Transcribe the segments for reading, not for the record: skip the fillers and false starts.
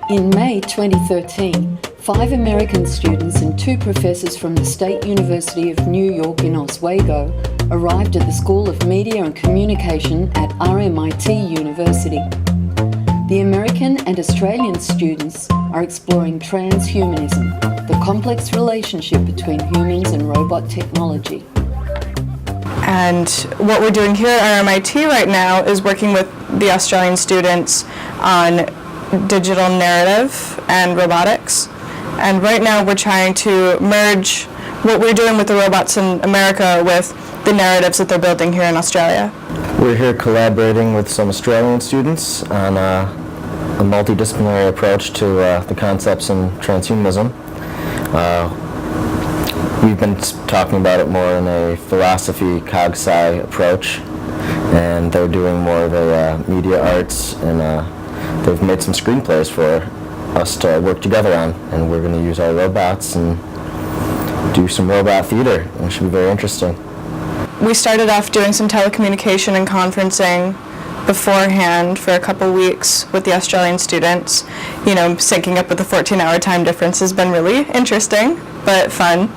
In May 2013, 5 American students and 2 professors from the State University of New York in Oswego arrived at the School of Media and Communication at RMIT University. The American and Australian students are exploring transhumanism, the complex relationship between humans and robot technology. And what we're doing here at RMIT right now is working with the Australian students on digital narrative and robotics. And right now we're trying to merge what we're doing with the robots in America with the narratives that they're building here in Australia. We're here collaborating with some Australian students on a multidisciplinary approach to the concepts in transhumanism. We've been talking about it more in a philosophy, cog-sci approach, and they're doing more of a media arts, and they've made some screenplays for us to work together on, and we're going to use our robots and do some robot theater, and it should be very interesting. We started off doing some telecommunication and conferencing beforehand for a couple weeks with the Australian students. You know, syncing up with the 14-hour time difference has been really interesting, but fun.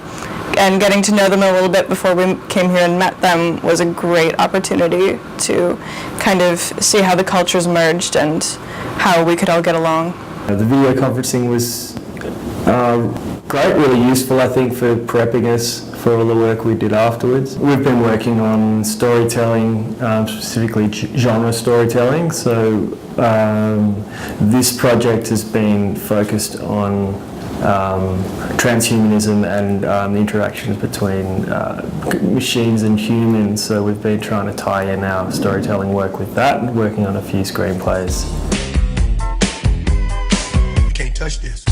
And getting to know them a little bit before we came here and met them was a great opportunity to kind of see how the cultures merged and how we could all get along. The video conferencing was great, really useful, I think, for prepping us for all the work we did afterwards. We've been working on storytelling, specifically genre storytelling, so this project has been focused on transhumanism and the interactions between machines and humans, so we've been trying to tie in our storytelling work with that and working on a few screenplays. You can't touch this.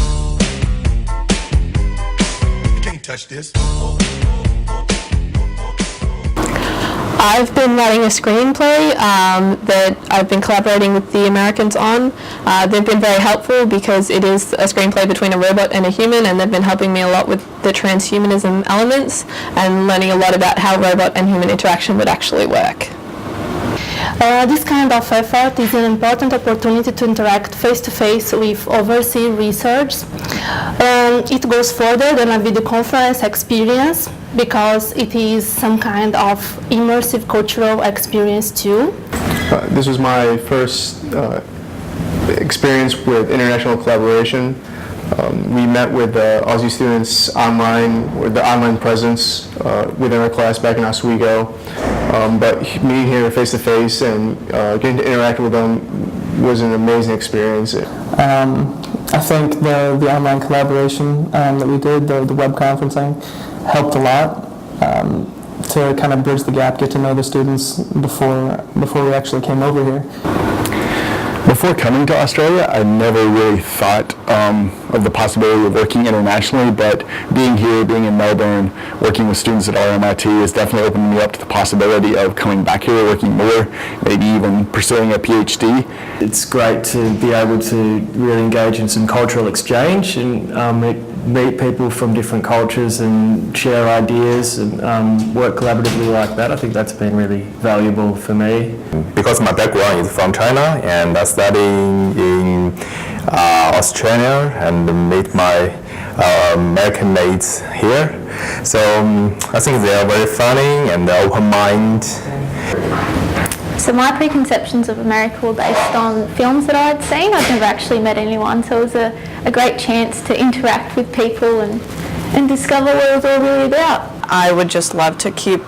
You can't touch this. I've been writing a screenplay that I've been collaborating with the Americans on. They've been very helpful because it is a screenplay between a robot and a human, and they've been helping me a lot with the transhumanism elements and learning a lot about how robot and human interaction would actually work. This kind of effort is an important opportunity to interact face-to-face with overseas research. It goes further than a video conference experience because it is some kind of immersive cultural experience too. This was my first experience with international collaboration. We met with Aussie students online, with the online presence within our class back in Oswego. But meeting here face-to-face and getting to interact with them was an amazing experience. I think the online collaboration that we did, the web conferencing, helped a lot to kind of bridge the gap, get to know the students before we actually came over here. Before coming to Australia, I never really thought of the possibility of working internationally, but being here, being in Melbourne, working with students at RMIT has definitely opened me up to the possibility of coming back here, working more, maybe even pursuing a PhD. It's great to be able to really engage in some cultural exchange and meet people from different cultures and share ideas and work collaboratively like that. I think that's been really valuable for me. Because my background is from China and I studying in Australia and meet my American mates here. So I think they are very funny and open-minded. So my preconceptions of America were based on films that I'd seen. I'd never actually met anyone, so it was a great chance to interact with people and discover what it was all really about. I would just love to keep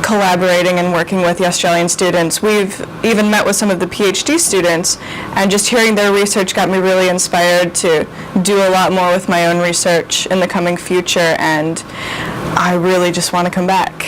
collaborating and working with the Australian students. We've even met with some of the PhD students, and just hearing their research got me really inspired to do a lot more with my own research in the coming future, and I really just want to come back.